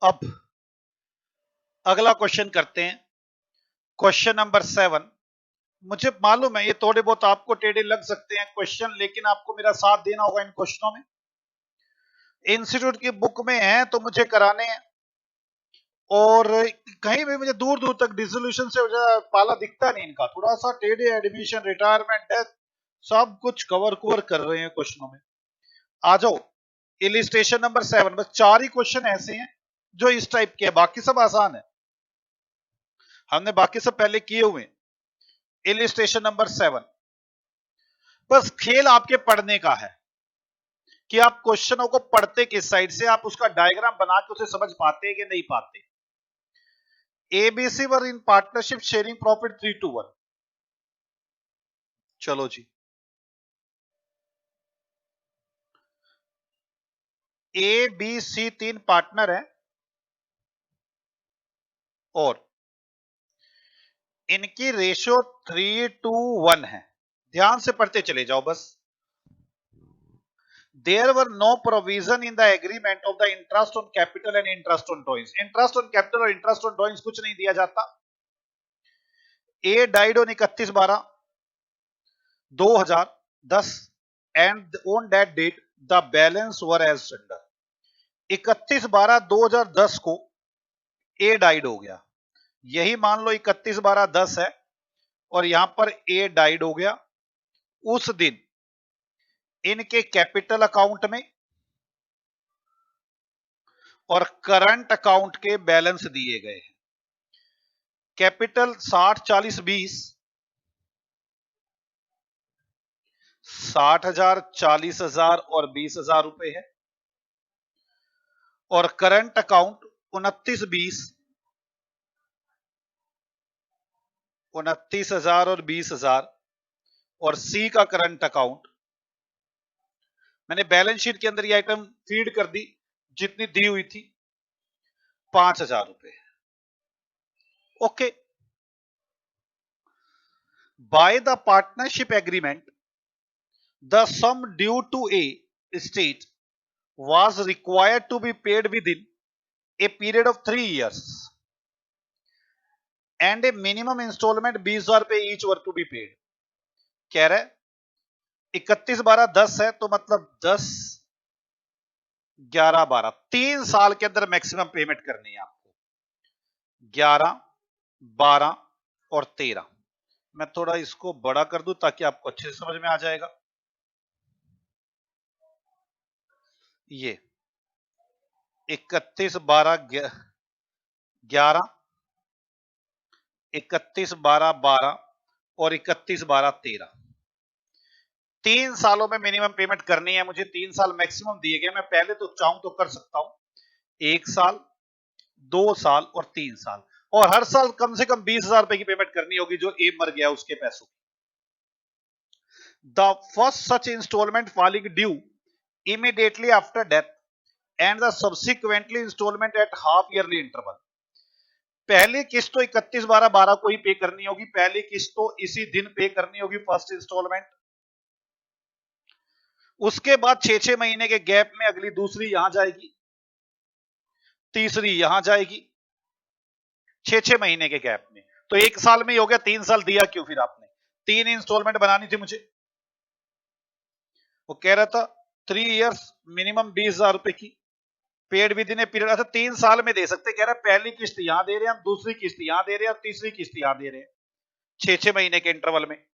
अब अगला क्वेश्चन करते हैं, क्वेश्चन नंबर 7। मुझे मालूम है ये थोड़े बहुत आपको टेढ़े लग सकते हैं क्वेश्चन, लेकिन आपको मेरा साथ देना होगा इन क्वेश्चनों में। इंस्टीट्यूट की बुक में है तो मुझे कराने हैं, और कहीं भी मुझे दूर दूर तक डिसोल्यूशन से पाला दिखता नहीं इनका। थोड़ा सा टेढ़े, एडमिशन, रिटायरमेंट, डेथ, सब कुछ कवर कवर कर रहे हैं क्वेश्चनों में। आ जाओ, इलिस्ट्रेशन नंबर 7। बस 4 ही क्वेश्चन ऐसे हैं जो इस टाइप के हैं, बाकी सब आसान है, हमने बाकी सब पहले किए हुए। इलिस्ट्रेशन नंबर 7, बस खेल आपके पढ़ने का है कि आप क्वेश्चनों को पढ़ते किस साइड से, आप उसका डायग्राम बना के उसे समझ पाते हैं कि नहीं पाते। ABC were in partnership sharing profit 3-1। चलो जी, ए बी सी 3 पार्टनर है और इनकी रेशियो 3-1 है। ध्यान से पढ़ते चले जाओ बस। There were no provision in the agreement of the interest on capital and interest on drawings. Interest on capital और interest on drawings कुछ नहीं दिया जाता। A died on 31/12/2010 and on that date the balance were as under। 31/12/2010 को A died हो गया, यही मान लो 31/12/10 है और यहां पर A died हो गया। उस दिन इनके कैपिटल अकाउंट में और करंट अकाउंट के बैलेंस दिए गए हैं। कैपिटल 60-40-20, 60,000, 40,000 और 20,000 रुपए है, और करंट अकाउंट 29-20, 29,000 और 20,000, और सी का करंट अकाउंट मैंने बैलेंस शीट के अंदर ये आइटम फीड कर दी, जितनी दी हुई थी 5,000 रुपए। Okay, by the partnership agreement the sum due to A estate was required to be paid within a period of 3 years and a minimum installment 20,000 रुपए each were to be paid। कह रहा है 31/12/10 है तो मतलब 10, 11, 12, 3 साल के अंदर मैक्सिमम पेमेंट करनी है आपको, 11, 12 और 13। मैं थोड़ा इसको बड़ा कर दूं ताकि आपको अच्छे से समझ में आ जाएगा। ये 31/12/11, 31/12/12 और 31/12/13, 3 सालों में मिनिमम पेमेंट करनी है मुझे। 3 साल मैक्सिमम दिए गए, मैं पहले तो चाहूं तो कर सकता हूं 1 साल, 2 साल और 3 साल, और हर साल कम से कम 20,000 रुपए की पेमेंट करनी होगी जो ए मर गया उसके पैसों की। The first such instalment falling due immediately after death and the subsequently instalment at half yearly interval. पहली किस्त तो 31/12/12 को ही पे करनी होगी, पहली किस्त तो इसी दिन पे करनी होगी, फर्स्ट इंस्टॉलमेंट। उसके बाद 6-6 महीने के गैप में अगली दूसरी यहां जाएगी, तीसरी यहां जाएगी, 6-6 महीने के गैप में। तो 1 साल में ही हो गया, 3 साल दिया क्यों फिर आपने? 3 इंस्टॉलमेंट बनानी थी मुझे। वो कह रहा था 3 इयर्स मिनिमम 20,000 रुपए की, paid with in a period. अच्छा 3 साल में दे सकते, कह रहा है पहली किस्त यहां दे रहे हैं, दूसरी किस्त यहां दे रहे हैं और तीसरी किस्त यहां दे रहे हैं, 6-6 महीने के इंटरवल में।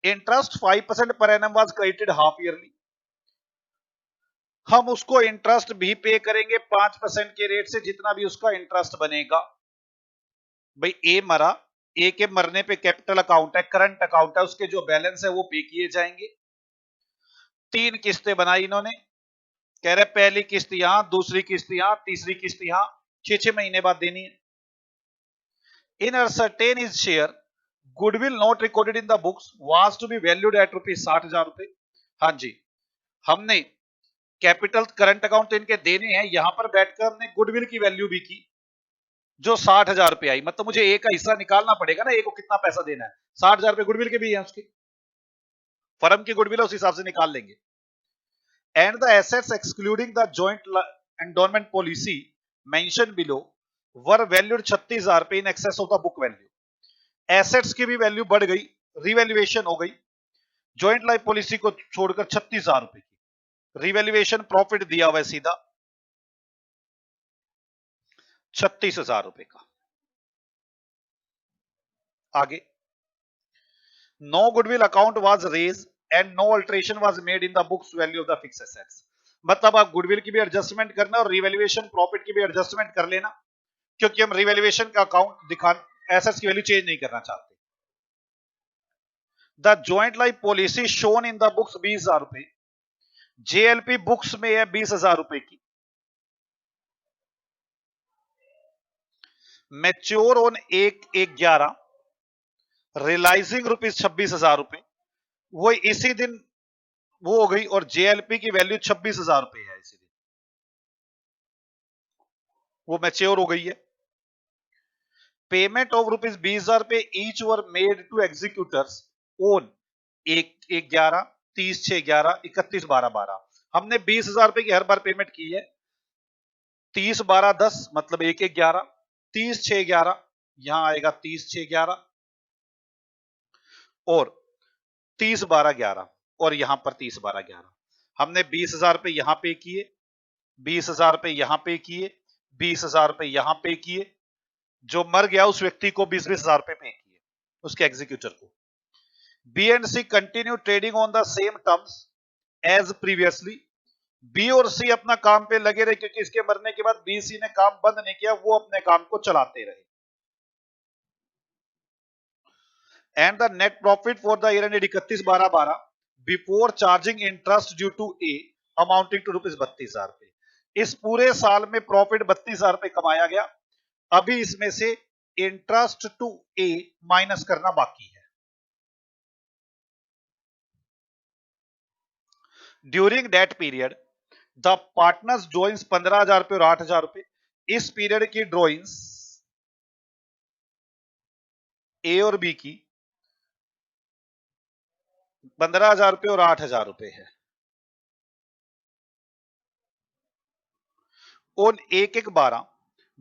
Interest 5% per annum was credited half yearly. हम उसको इंटरेस्ट भी पे करेंगे 5% के रेट से, जितना भी उसका इंटरेस्ट बनेगा। भाई ए मरा, ए के मरने पे कैपिटल अकाउंट है, करंट अकाउंट है, उसके जो बैलेंस है वो पे किए जाएंगे। 3 किस्तें बनाई इन्होंने, कह रहे पहली किस्त यहां, दूसरी किस्त यहां, तीसरी किस्त यहां, 6-6 महीने बाद देनी है। In ascertain is share goodwill not recorded in the books was to be valued at ₹60,000 रुपए। हाँ जी, हमने कैपिटल करंट अकाउंट तो इनके देने हैं, यहां पर बैठकर हमने गुडविल की वैल्यू भी की जो 60,000 रुपए आई। मतलब मुझे ए का हिस्सा निकालना पड़ेगा ना, ए को कितना पैसा देना है, 60,000 रुपए गुडविल के भी हैं, उसकी फर्म की गुडविल उस हिसाब से निकाल लेंगे। And the assets excluding the joint endowment policy mention below were valued 36,000 रुपए in excess of the book value. Assets की भी वैल्यू बढ़ गई, रिवैल्यूएशन हो गई, जॉइंट लाइफ पॉलिसी को छोड़कर 36,000 रुपए की रिवैल्यूएशन, प्रॉफिट दिया हुआ है सीधा 36,000 रुपए का। आगे, no goodwill account was raise and no alteration was made in the books value of the fixed assets. मतलब आप गुडविल की भी एडजस्टमेंट करना और रिवैल्यूएशन प्रॉफिट की भी एडजस्टमेंट कर लेना, क्योंकि हम रिवैल्यूएशन का अकाउंट दिखा एसेट्स की वैल्यू चेंज नहीं करना चाहते। The joint life policy shown in the books 20,000 रुपए, जेएलपी बुक्स में है 20,000 रुपए की, मैच्योर ऑन 1/11 रियलाइजिंग रुपीज 26,000 रुपए, वो इसी दिन वो हो गई और जेएलपी की वैल्यू 26,000 रुपए है, इसी दिन वो मैच्योर हो गई है। पेमेंट ऑफ रुपीज 20,000 रुपए each were made to executors on 1/11, 30/6/11, 31/12/12। हमने 20,000 रुपए की हर बार पेमेंट की है। 30/12/10 मतलब 1/11, 30/6/11 यहां आएगा 30/6/11 और 30/12/11 और यहां पर 30/12/11। हमने 20,000 रुपए यहां पे किए, 20,000 रुपए यहां पे किए, 20,000 रुपए यहां पे किए, जो मर गया उस व्यक्ति को 20,000 रुपए पे किए, उसके एग्जीक्यूटर को। B and C continue trading on the same terms as previously. B और सी अपना काम पे लगे रहे, क्योंकि इसके मरने के बाद बी सी ने काम बंद नहीं किया, वो अपने काम को चलाते रहे। And the net profit for the year ended 31/12/12 before charging interest due to A amounting to rupees 32,000 रुपए। इस पूरे साल में प्रॉफिट 32,000 रुपए कमाया गया। अभी इसमें से इंटरेस्ट टू ए माइनस करना बाकी है। During that period the partners drawings 15,000 रुपए और 8,000 रुपए। इस पीरियड की ड्रॉइंग्स ए और बी की 15,000 रुपए और 8,000 रुपए है। On 1/1/12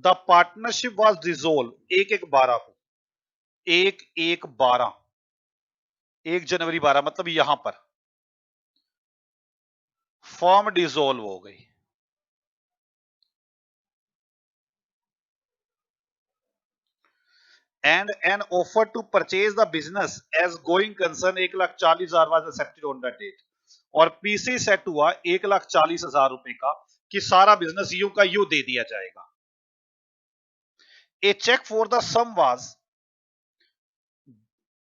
the partnership was dissolve 1/1/12 को, 1/1/12 1 जनवरी 12 मतलब यहां पर फॉर्म डिसॉल्व हो गई। And an offer to purchase the business as going concern 1,40,000 was accepted on the date. और पीसी सेट हुआ 1,40,000 रुपए का कि सारा बिजनेस यू का यू दे दिया जाएगा। A cheque for the sum was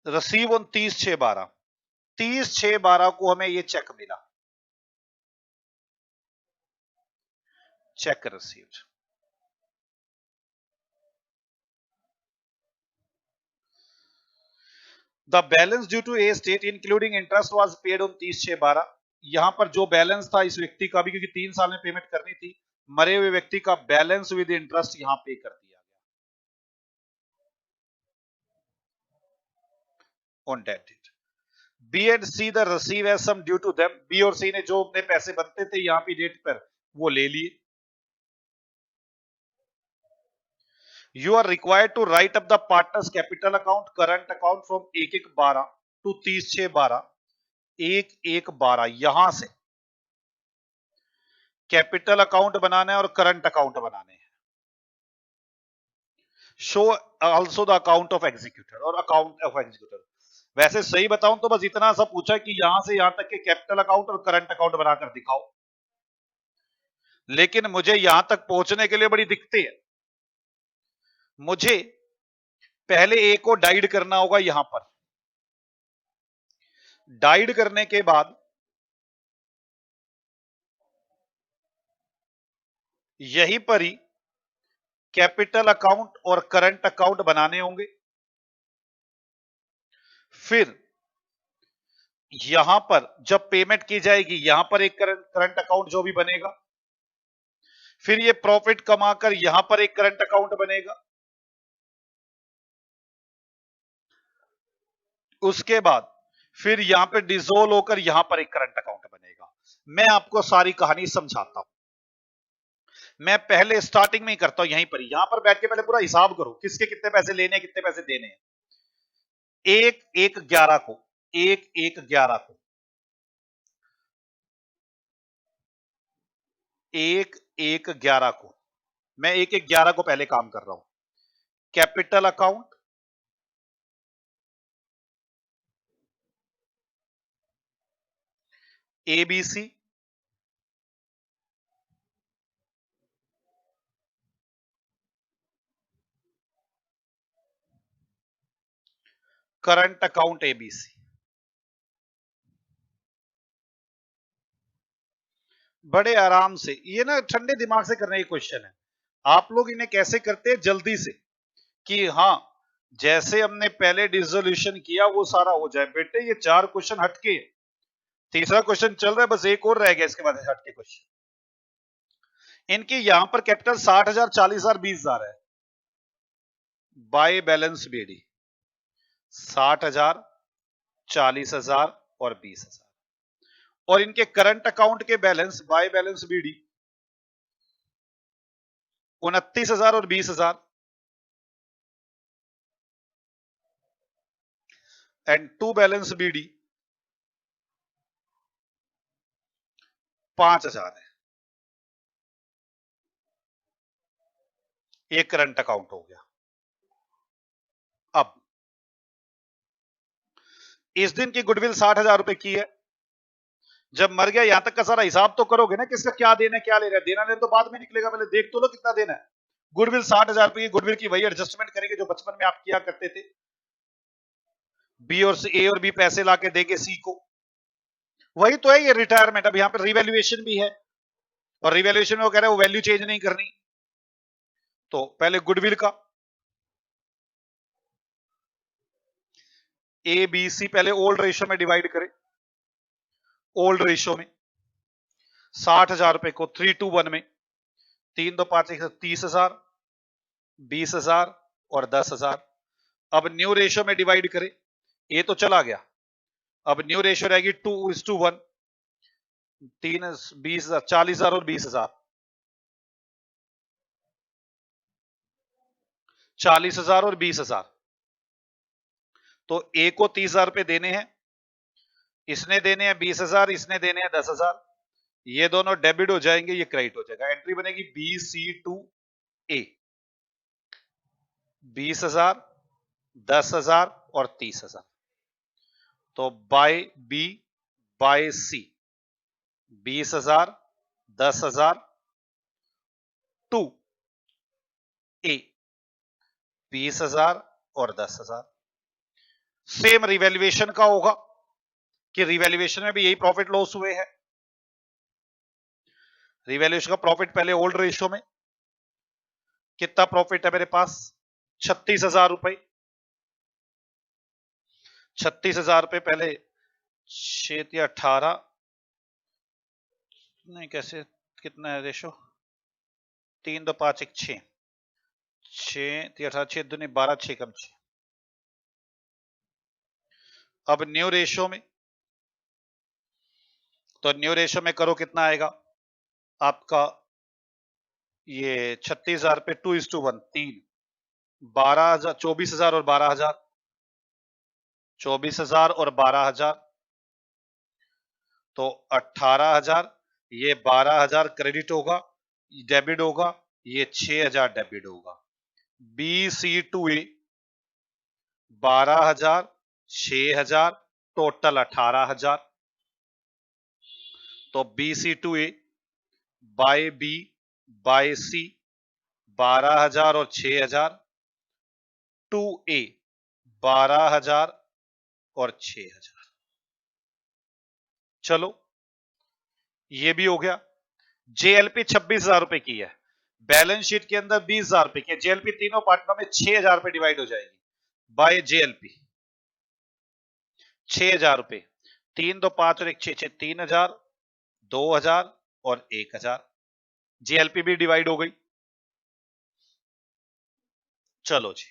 receive on 30/6/12, 30/6/12 को हमें ये चेक मिला, cheque received. The balance due to a state including interest was paid on 30/6/12। यहां पर जो बैलेंस था इस व्यक्ति का भी, क्योंकि 3 साल में पेमेंट करनी थी, मरे हुए व्यक्ति का बैलेंस विद इंटरेस्ट यहां पे कर दिया गया on date date. B and C the receive as sum due to them. B और सी ने जो अपने पैसे बनते थे यहां पे डेट पर वो ले लिए। You are required to write up the partner's capital account, current account from 1/1/12 to 30/6/12, 1/1/12 यहां से कैपिटल अकाउंट बनाना है और करंट अकाउंट बनाने हैं। Show also the account of executor और अकाउंट ऑफ एग्जीक्यूटर। वैसे सही बताऊं तो बस इतना सा पूछा कि यहां से यहां तक के कैपिटल अकाउंट और करंट अकाउंट बनाकर दिखाओ, लेकिन मुझे यहां तक पहुंचने के लिए बड़ी दिक्कतें हैं। मुझे पहले ए को डाइड करना होगा, यहां पर डाइड करने के बाद यहीं पर ही कैपिटल अकाउंट और करंट अकाउंट बनाने होंगे। फिर यहां पर जब पेमेंट की जाएगी यहां पर एक करंट अकाउंट जो भी बनेगा, फिर ये प्रॉफिट कमाकर यहां पर एक करंट अकाउंट बनेगा, उसके बाद फिर यहां पे डिसॉल्व होकर यहां पर एक करंट अकाउंट बनेगा। मैं आपको सारी कहानी समझाता हूं। मैं पहले स्टार्टिंग में ही करता हूं, यहीं पर, यहां पर बैठ के पहले पूरा हिसाब करो किसके कितने पैसे लेने, कितने पैसे देने हैं। 1-1-11 को, 1-1-11 को, 1-1-11 को, मैं 1-1-11 को पहले काम कर रहा हूं। Capital account, ABC, current account ABC। बड़े आराम से, ये ना ठंडे दिमाग से करने की क्वेश्चन है। आप लोग इन्हें कैसे करते हैं जल्दी से, कि हाँ जैसे हमने पहले डिसोल्यूशन किया वो सारा हो जाए। बेटे ये 4 क्वेश्चन हटके, तीसरा क्वेश्चन चल रहा है, बस एक और रह गया इसके बाद हटके क्वेश्चन। इनके यहां पर कैपिटल 60,000, 40,000, 20,000 है। बाय बैलेंस BD 60,000, 40,000 और 20,000। और इनके करंट अकाउंट के बैलेंस बाय बैलेंस BD 29,000 और 20,000। एंड टू बैलेंस BD 5,000 है। ये करंट अकाउंट हो गया। अब इस दिन की गुडविल 60,000 रुपए की है। जब मर गया यहां तक का सारा हिसाब तो करोगे ना, किसका क्या देना है, क्या ले रहा है। देना लेना तो बाद में निकलेगा, पहले देख तो लो कितना देना है। गुडविल 60,000 रुपए की गुडविल की वही एडजस्टमेंट करेंगे जो बचपन में आप किया करते थे। बी और ए और बी पैसे लाके देंगे सी को, वही तो है ये रिटायरमेंट। अब यहां पर रिवैल्यूएशन भी है, और रिवैल्यूएशन में वो कह रहा है वो वैल्यू चेंज नहीं करनी। तो पहले गुडविल का ABC पहले ओल्ड रेशियो में डिवाइड करें। ओल्ड रेशियो में 60,000 रुपए को 3:1 में 3 2 5 30,000, 20,000 और 10,000। अब न्यू रेशियो में डिवाइड करें, ये तो चला गया। अब न्यू रेशियो रहेगी 2:1, 3 20,000, 40,000 और 20,000, 40,000 और 20,000। तो ए को 30,000 रुपए देने हैं, इसने देने हैं 20,000, इसने देने हैं 10,000। ये दोनों डेबिट हो जाएंगे, ये क्रेडिट हो जाएगा। एंट्री बनेगी BC2A 20,000, 10,000 और 30,000। तो by B by C 20,000, 10,000, to A 20,000 और 10,000। सेम रिवैल्यूएशन का होगा कि रिवैल्यूएशन में भी यही प्रॉफिट लॉस हुए हैं। रिवैल्यूएशन का प्रॉफिट पहले ओल्ड रेशियो में कितना प्रॉफिट है मेरे पास, 36,000 रुपए। 36,000 रुपए पहले 6 या 18 नहीं, कैसे कितना है रेशो, 3 2 5 1 6 6 18 6 2 12 6 कम 6। अब न्यू रेशियो में, तो न्यू रेशियो में करो कितना आएगा आपका, ये 36,000 पे 2:1 3 12,000, 24,000 और 12,000, 24,000 और 12,000, तो 18,000। ये 12,000 क्रेडिट होगा, डेबिट होगा, ये 6,000 डेबिट होगा। BC2A 12,000, 6,000, total 18,000। तो BC2A bye B by C 12,000 और 6,000, 2A 12,000 और 6,000। चलो ये भी हो गया। JLP 26,000 रुपए की है, बैलेंस शीट के अंदर 20,000 रुपए की है। JLP तीनों पार्टनर में 6,000 रुपए डिवाइड हो जाएगी बाय JLP 6,000 रुपए, 3 2 5 और 1 6 6 3,000, 2,000 और 1,000। JLP भी डिवाइड हो गई। चलो जी,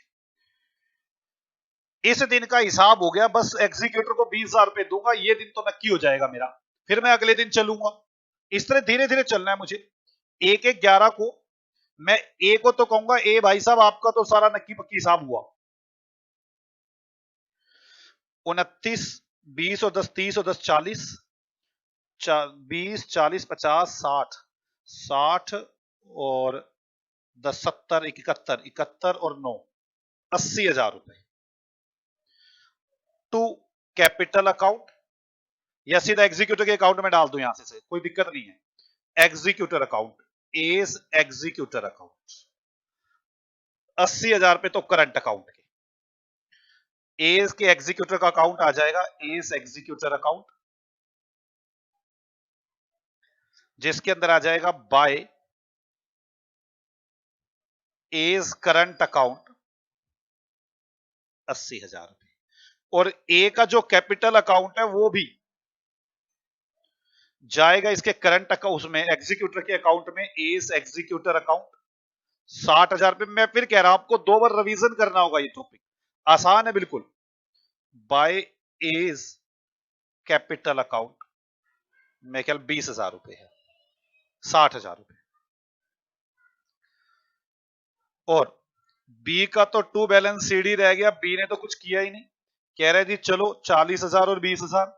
इस दिन का हिसाब हो गया। बस एग्जीक्यूटर को 20,000 रुपए दूंगा, ये दिन तो नक्की हो जाएगा मेरा। फिर मैं अगले दिन चलूंगा। इस तरह धीरे धीरे चलना है मुझे। एक एक 11 को मैं ए को तो कहूंगा, ए भाई साहब आपका तो सारा नक्की पक्की हिसाब हुआ। 29, 20 और 10 30 और 10 40, 20 40 50 60, 60 और 10 70 71, 71 और 9 80,000 रुपए टू कैपिटल अकाउंट, या सीधा एग्जीक्यूटिव के अकाउंट में डाल दूं यहां से कोई दिक्कत नहीं है। Executor account, as executor account 80,000 रुपए तो करंट अकाउंट के, एज के एग्जीक्यूटर का अकाउंट आ जाएगा एज एग्जीक्यूटर अकाउंट, जिसके अंदर आ जाएगा बाय एज करंट अकाउंट 80,000 रुपए, और ए का जो कैपिटल अकाउंट है वो भी जाएगा इसके करंट अकाउंट उसमें, एग्जीक्यूटर के अकाउंट में, एज एग्जीक्यूटर अकाउंट 60,000 रुपए। मैं फिर कह रहा हूं आपको 2 बार रिवीजन करना होगा, ये टॉपिक आसान है बिल्कुल। बाय एज कैपिटल अकाउंट मैं ख्याल 20,000 रुपए है, 60,000 रुपए। और बी का तो टू बैलेंस सीडी रह गया, बी ने तो कुछ किया ही नहीं, कह रहे जी चलो 40,000 और 20,000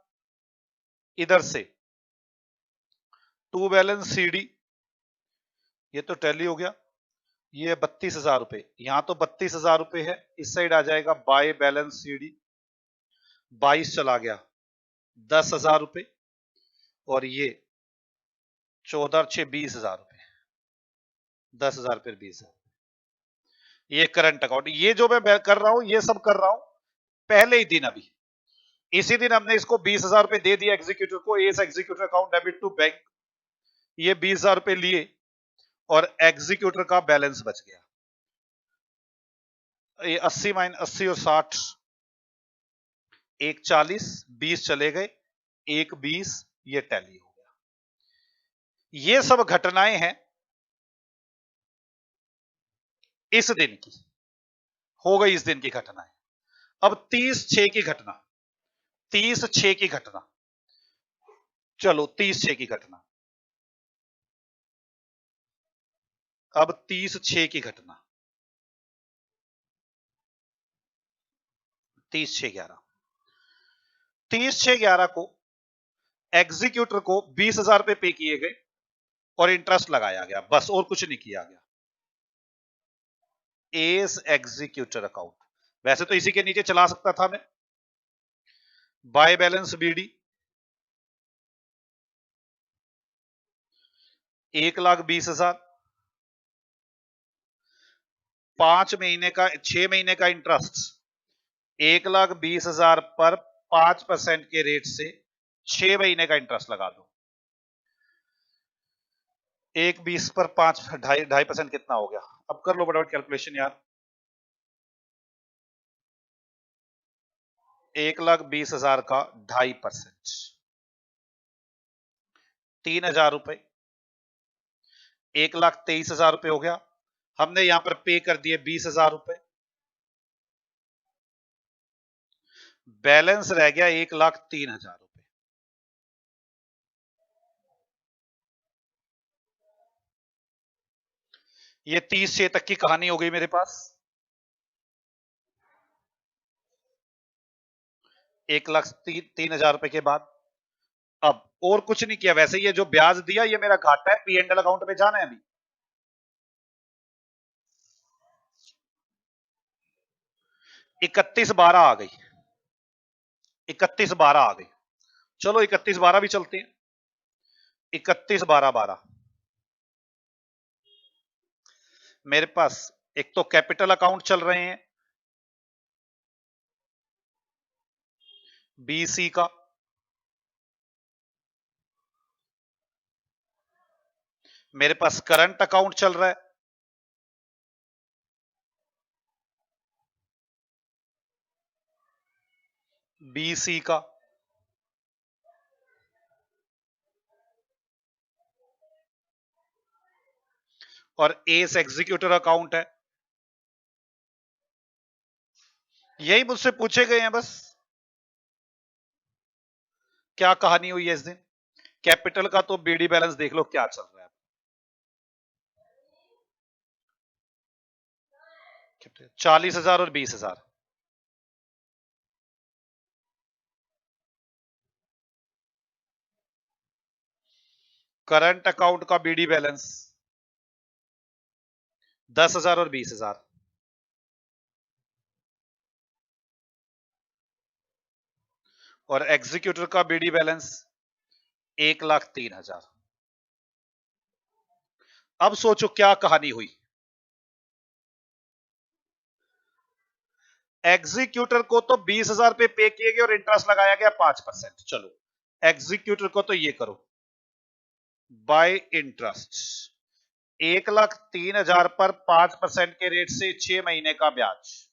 इधर से टू बैलेंस सीडी, ये तो टैली हो गया, ये 32,000 रुपए, यहां तो 32,000 रुपए है, इस साइड आ जाएगा बाय बैलेंस सीडी, 22 चला गया 10,000 रुपए, और ये 14 6 20,000 रुपए, 10,000 फिर 20,000, ये करंट अकाउंट। ये जो मैं कर रहा हूं ये सब कर रहा हूं पहले ही दिन, अभी इसी दिन हमने इसको 20,000 रुपए दे दिया एग्जीक्यूटिव को, as executive account debit to bank, ये 20,000 रुपए लिए और एग्जीक्यूटर का बैलेंस बच गया। ये 80 -80 और 60, एक 40 20 चले गए, एक 20, ये टैली हो गया। ये सब घटनाएं हैं इस दिन की, हो गई इस दिन की घटनाएं। अब 30/6 की घटना, 30/6 की घटना, चलो 30/6 की घटना, अब 30/6 की घटना, 30/6/11, 30/6/11 को एग्जीक्यूटर को 20,000 रुपए पे किए गए और इंटरेस्ट लगाया गया, बस और कुछ नहीं किया गया। एस एग्जीक्यूटर अकाउंट, वैसे तो इसी के नीचे चला सकता था मैं, बाय बैलेंस बीडी 1,20,000, 5 महीने का 6 महीने का इंटरेस्ट 1,20,000 पर 5% के रेट से 6 महीने का इंटरेस्ट लगा दो, 1,20 पर 5 2.5% कितना हो गया, अब कर लो फटाफट कैलकुलेशन यार। 1,20,000 का 2.5%, 3,000 रुपए, 1,23,000 रुपए हो गया। हमने यहां पर पे कर दिए 20,000 रुपए, बैलेंस रह गया 1,03,000 रुपए। ये 30/6 तक की कहानी हो गई मेरे पास, 1,03,000 रुपए के बाद अब और कुछ नहीं किया, वैसे ये जो ब्याज दिया ये मेरा घाटा है, पी एंड एल अकाउंट में जाना है अभी। 31/12 आ गई, 31/12 आ गई, चलो 31/12 भी चलते हैं। 31/12/12 मेरे पास एक तो कैपिटल अकाउंट चल रहे हैं बीसी का, मेरे पास करंट अकाउंट चल रहा है बीसी का, और एस एग्जीक्यूटर अकाउंट है। यही मुझसे पूछे गए हैं बस, क्या कहानी हुई है इस दिन। कैपिटल का तो बीडी बैलेंस देख लो क्या चल रहा है। 40,000 और 20,000। करंट अकाउंट का बीडी बैलेंस 10,000 और 20,000। और एग्जीक्यूटर का बीडी बैलेंस 1,03,000। अब सोचो क्या कहानी हुई। एग्जीक्यूटर को तो 20,000 पे किए गए और इंटरेस्ट लगाया गया 5%। चलो एग्जीक्यूटर को तो ये करो बाय इंटरेस्ट 1,03,000 पर 5% के रेट से 6 महीने का ब्याज।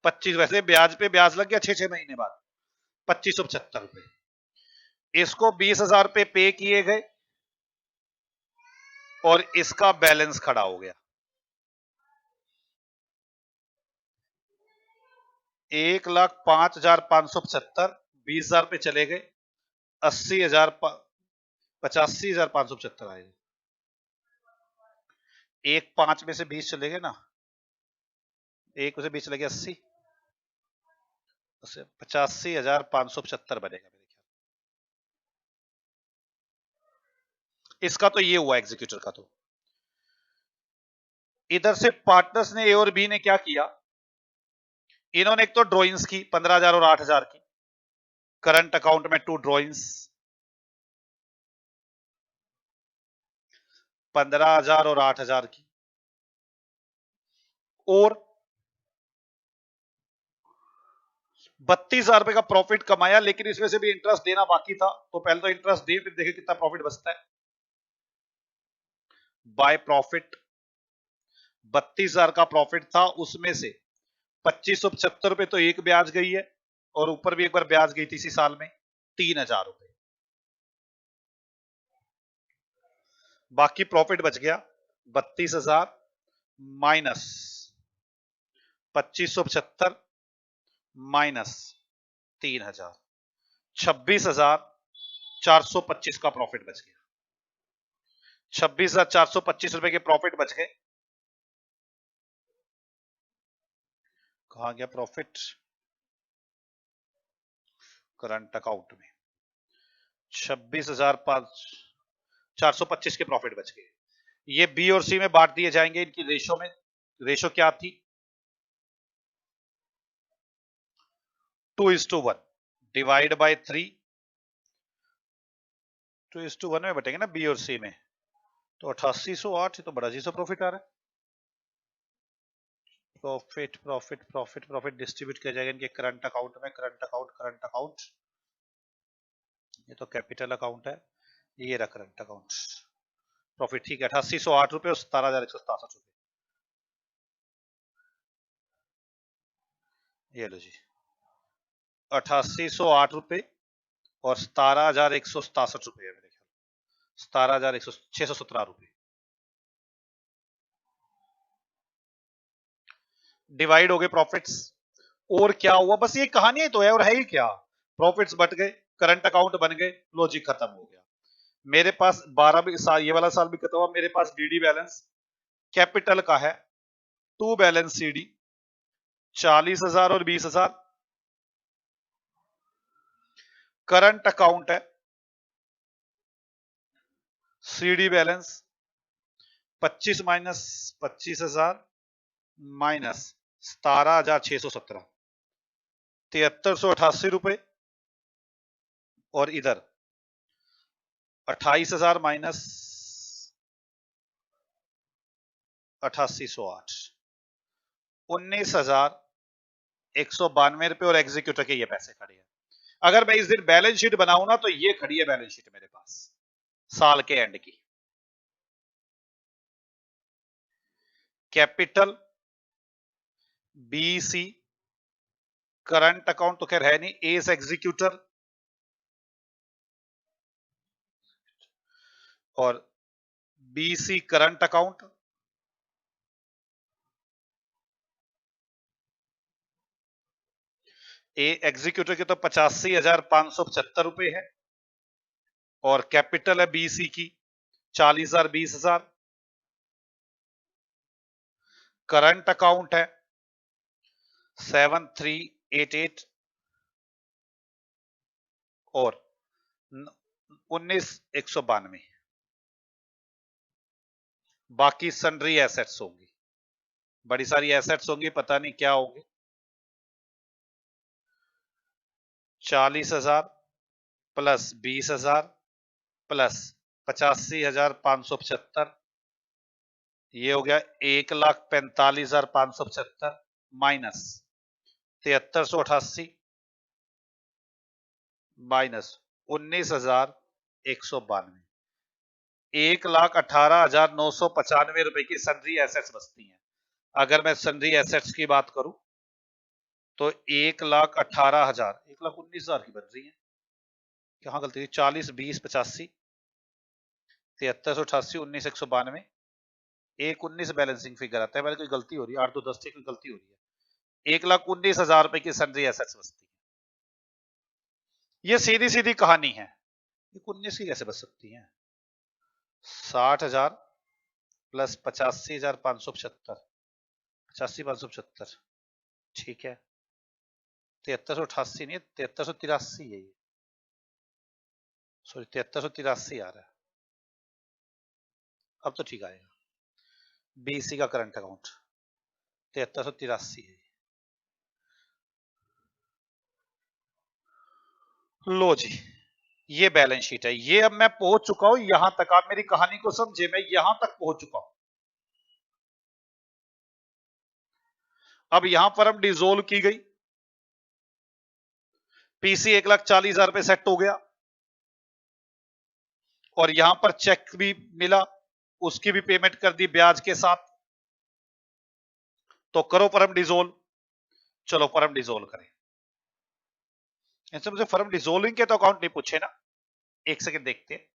पच्चीस, वैसे ब्याज पे ब्याज लग गया 6 महीने बाद 2575 रुपए। इसको 20,000 पे किए गए और इसका बैलेंस खड़ा हो गया 1,05,575। 20,000 पे चले गए 80,000 85,575 आएगा। एक 5 में से 20 चले गए ना, एक में से 20 चले गए 80, 85,575 बनेगा मेरे ख्याल। इसका तो ये हुआ एग्जीक्यूटर का। तो इधर से पार्टनर्स ने ए और बी ने क्या किया, इन्होंने एक तो ड्रॉइंग्स की 15,000 और 8,000 की करंट अकाउंट में, 2 ड्रॉइंग्स 15,000 और 8,000 की। और 32,000 रुपए का प्रॉफिट कमाया, लेकिन इसमें से भी इंटरेस्ट देना बाकी था। तो पहले तो इंटरेस्ट दे, फिर देखे कितना प्रॉफिट बचता है। बाय प्रॉफिट 32,000 का प्रॉफिट था, उसमें से 2575 रुपए तो एक ब्याज गई है और ऊपर भी एक बार ब्याज गई थी इसी साल में 3,000 रुपए। बाकी प्रॉफिट बच गया 32,000 माइनस 2575 माइनस 3,000, 26,425 का प्रॉफिट बच गया। 26,425 रुपए के प्रॉफिट बच गए। कहा गया प्रॉफिट? करंट अकाउंट में 26,425 के प्रॉफिट बच गए। ये बी और सी में बांट दिए जाएंगे। इनकी रेशो में, रेशो क्या थी? 2:1 डिवाइड बाय 3। 2:1 में बटेंगे ना बी और सी में, तो 8808। तो बड़ा जी सा प्रॉफिट आ रहा है। Profit profit profit profit distribute किया जाएगा इनके करंट अकाउंट में। करंट अकाउंट, करंट अकाउंट, ये तो कैपिटल अकाउंट है, ये रहा करंट अकाउंट। प्रॉफिट ठीक है 8808 रुपए और 17,167 रुपए। ये लो जी 8808 रुपए और 17,167 रुपए है मेरे ख्याल, 17,617 रुपए। डिवाइड हो गए प्रॉफिट्स। और क्या हुआ? बस ये कहानी ही तो है, और है ही क्या। प्रॉफिट्स बट गए, करंट अकाउंट बन गए, लॉजिक खत्म हो गया। मेरे पास 12 भी साल, ये वाला साल भी खत्म हुआ। मेरे पास डीडी बैलेंस कैपिटल का है, टू बैलेंस सीडी 40,000 और 20,000। करंट अकाउंट है सीडी बैलेंस 25 माइनस 25,000 माइनस 17,617, 7,388 रुपए। और इधर 28,000 माइनस 8808, 19,192 रुपए। और एग्जीक्यूटर के ये पैसे खड़े हैं। अगर मैं इस दिन बैलेंस शीट बनाऊं ना, तो ये खड़ी है बैलेंस शीट मेरे पास साल के एंड की। Capital B C, current account तो खैर है नहीं, एस एग्जीक्यूटर और B C current account. A executor के तो 85,575 रुपए है और कैपिटल है बीसी की 40,000 20,000। करंट अकाउंट है 7388 और 19,192। बाकी सन्ड्री एसेट्स होंगी, बड़ी सारी एसेट्स होंगी, पता नहीं क्या होंगे। 40,000 प्लस 20,000 प्लस 85,575, ये हो गया 1,45,575 माइनस 7388 माइनस 19,192, 1,18,995 रुपए की सन्ड्री एसेट्स बचती हैं। अगर मैं सन्ड्री एसेट्स की बात करूं तो 1,18,000 1,19,000 की बन रही है। कहां गलती थी? 40 20 85 7388 19,192 1,19 बैलेंसिंग फिगर आता है। मैंने कोई गलती हो रही है, 8 2 10 से कोई गलती हो रही है। 1,19,000 रुपए की सन्ड्री एसेट्स बचती है। ये सीधी सीधी कहानी है। 19 की कैसे बच सकती है? 60,000 प्लस 85,575 85,575, ठीक है। 7388 नहीं, 7383 है ये, सॉरी 7383 आ रहा है। अब तो ठीक आएगा। बीसी का करंट अकाउंट 7383 है। लो जी, ये बैलेंस शीट है। ये अब मैं पहुंच चुका हूं यहां तक। आप मेरी कहानी को समझे, मैं यहां तक पहुंच चुका हूं। अब यहां पर हम डिसोल्व की गई, पीसी 1,40,000 रुपए सेट हो गया और यहां पर चेक भी मिला, उसकी भी पेमेंट कर दी ब्याज के साथ। तो करो फर्म डिसोल्व। चलो फर्म डिसोल्व करें। इनसे मुझे फर्म डिसोल्विंग के तो अकाउंट नहीं पूछे ना, एक सेकंड देखते हैं।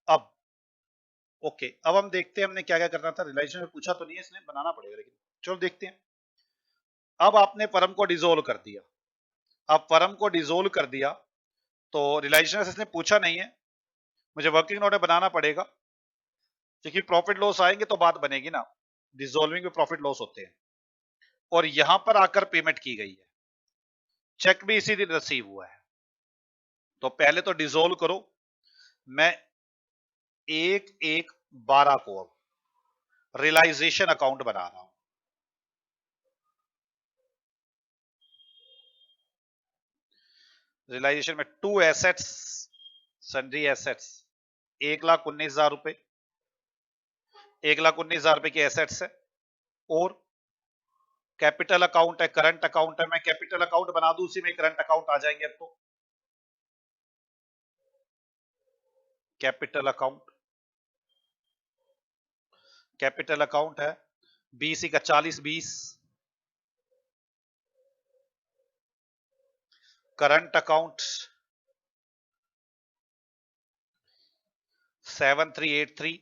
अब ओके, अब हम देखते हैं हमने क्या क्या करना था। रिलाइजेशन में पूछा तो नहीं है इसने, बनाना पड़ेगा, लेकिन चलो देखते हैं। अब आपने फर्म को डिसोल्व कर दिया। अब फर्म को डिसोल्व कर दिया तो रिलाइजेशन इसने पूछा नहीं है, मुझे वर्किंग नोट बनाना पड़ेगा, क्योंकि प्रॉफिट लॉस आएंगे तो बात बनेगी ना। डिसोल्विंग में प्रॉफिट लॉस होते हैं। और यहां पर आकर पेमेंट की गई है, चेक भी इसी दिन रिसीव हुआ है। तो पहले तो डिसोल्व करो। मैं 1/1/12 को अब रियलाइजेशन अकाउंट बना रहा हूं। रियलाइजेशन में 2 एसेट्स, सन्ड्री एसेट्स 1,19,000 रुपए, 1,19,000 रुपए की एसेट्स है। और कैपिटल अकाउंट है, करंट अकाउंट है। मैं कैपिटल अकाउंट बना दूं, उसी में करंट अकाउंट आ जाएंगे। अब तो कैपिटल अकाउंट, कैपिटल अकाउंट है बीसी का 40/20, करंट अकाउंट 7383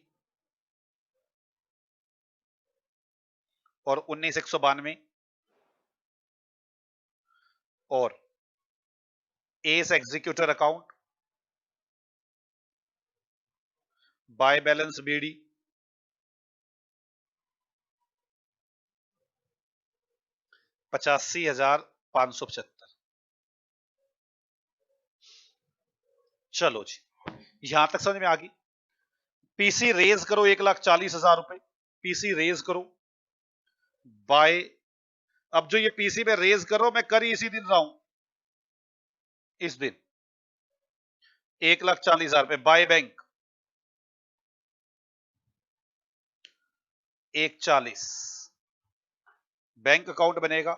और 19,192 और as executor account by balance BD 85,575। चलो जी, यहां तक समझ में आ गई। पीसी रेज करो 1,40,000 रुपए, पीसी रेज करो बाय। अब जो ये पीसी में रेज करो, मैं कर ही इसी दिन रहा हूं, इस दिन 1,40,000 रुपए बाय बैंक 1,40 बैंक अकाउंट बनेगा।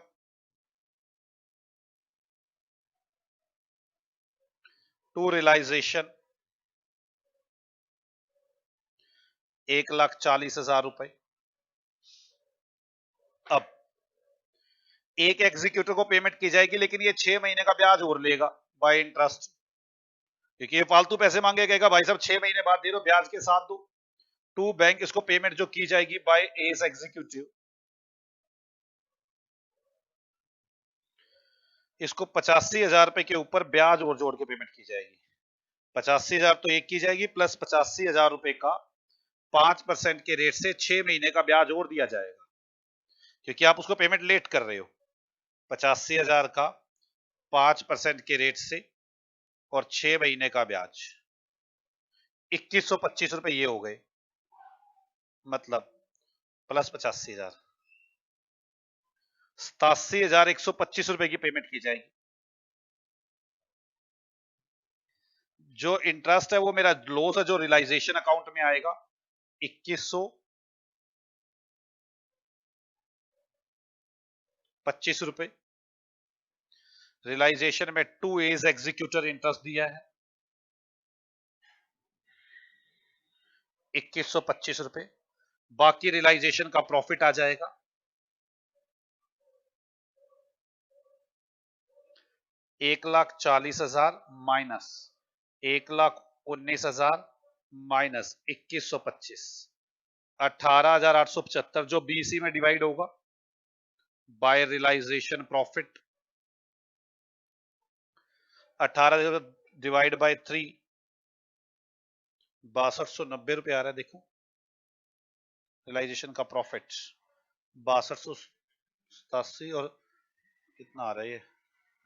टू रियलाइजेशन 1,40,000 रुपए। अब एक एग्जीक्यूटर को पेमेंट की जाएगी, लेकिन ये 6 महीने का ब्याज और लेगा बाय इंटरेस्ट, क्योंकि ये फालतू पैसे मांगे, कहेगा भाई साहब 6 महीने बाद दे दो, ब्याज के साथ दो। टू बैंक इसको पेमेंट जो की जाएगी बाय एस एग्जीक्यूटिव, इसको 85,000 रुपए के ऊपर ब्याज और जोड़ के पेमेंट की जाएगी। 85,000 तो एक की जाएगी, प्लस 85,000 रुपए का 5% के रेट से 6 महीने का ब्याज और दिया जाएगा, क्योंकि आप उसको पेमेंट लेट कर रहे हो। 85,000 का 5% के रेट से और 6 महीने का ब्याज 2125 रुपए ये हो गए, मतलब प्लस 85,000, 87,125 रुपए की पेमेंट की जाएगी। जो इंटरेस्ट है वो मेरा लॉस है, जो रियलाइजेशन अकाउंट में आएगा 2125 रुपए। रियलाइजेशन में 2 एज एग्जीक्यूटर इंटरेस्ट दिया है 2125 रुपए। बाकी रियलाइजेशन का प्रॉफिट आ जाएगा 1,40,000 माइनस 1,19,000 माइनस 2125, 18,875, जो बीसी में डिवाइड होगा by realisation profit. 18 divide by 3, 6290 रुपए आ रहा है। देखो रियलाइजेशन का प्रॉफिट 6287 और कितना आ रहा है ये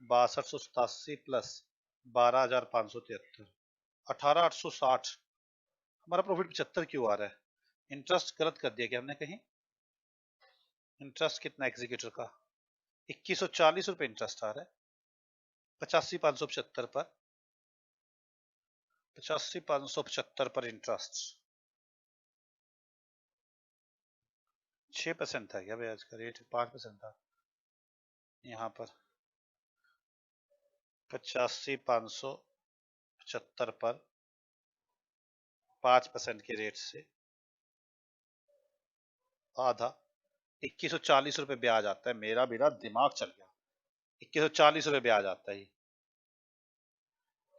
6287 प्लस 12,573, 18,860। हमारा प्रॉफिट 75 क्यों आ रहा है? इंटरेस्ट गलत कर दिया क्या हमने कहीं? इंटरेस्ट कितना एग्जीक्यूटर का 2140 रुपए इंटरेस्ट आ रहा है 85,575 पर, 85,575 पर इंटरेस्ट 6% था क्या ब्याज का रेट? 5% था यहाँ पर। 85,575 पर 5% के रेट से आधा 2140 रुपए ब्याज आता है। मेरा दिमाग चल गया, 2140 रुपए ब्याज आता है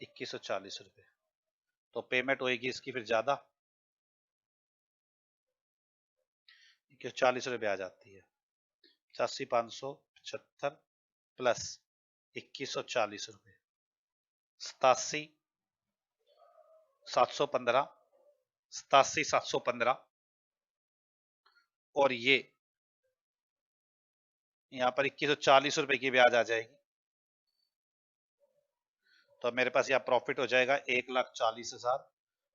2140 रुपए। तो पेमेंट होएगी इसकी फिर ज्यादा, 2140 रुपए ब्याज आती है। 85,575 प्लस 2140 रुपए 87,715, 87,715 और ये यहां पर 2140 रुपए की ब्याज आ जाएगी। तो मेरे पास यहाँ प्रॉफिट हो जाएगा 1,40,000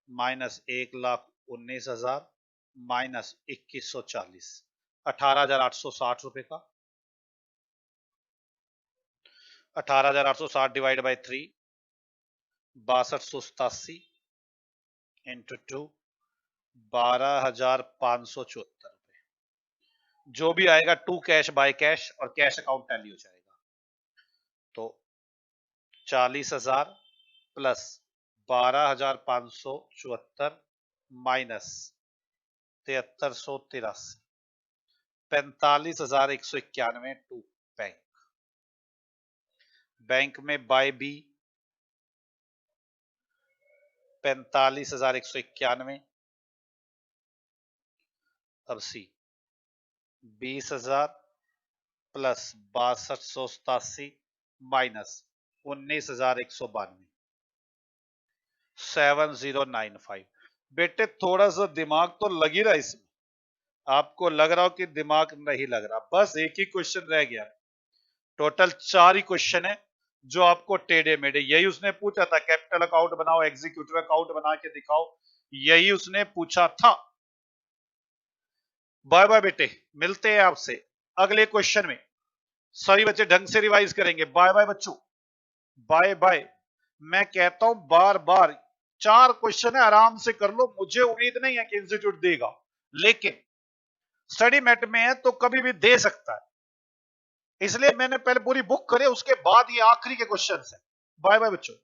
माइनस 1,19,000 माइनस 2140, 18,860 रुपए का। 18,860 डिवाइड बाई 3, 6287 इंटू 2, 12,574 रुपए। जो भी आएगा टू कैश बाय कैश और कैश अकाउंट टैली हो जाएगा। तो 40,000 plus 12,574 minus 7383, 45,191 to bank. Bank में बाय बी 45,191, अब सी 20,000 प्लस 6287 माइनस 19,192, 7095। बेटे थोड़ा सा दिमाग तो लग ही रहा है इसमें। आपको लग रहा हो कि दिमाग नहीं लग रहा, बस एक ही क्वेश्चन रह गया। टोटल 4 ही क्वेश्चन है जो आपको टेढ़े मेढ़े, यही उसने पूछा था, कैपिटल अकाउंट बनाओ, एग्जीक्यूटिव अकाउंट बना के दिखाओ, यही उसने पूछा था। बाय बाय बेटे, मिलते हैं आपसे अगले क्वेश्चन में। सभी बच्चे ढंग से रिवाइज करेंगे। बाय बाय बच्चों, बाय बाय। मैं कहता हूं बार बार 4 क्वेश्चन है, आराम से कर लो। मुझे उम्मीद नहीं है कि इंस्टीट्यूट देगा, लेकिन स्टडी मेट में है तो कभी भी दे सकता है, इसलिए मैंने पहले पूरी बुक करे, उसके बाद ये आखिरी के क्वेश्चन है। बाय बाय बच्चों।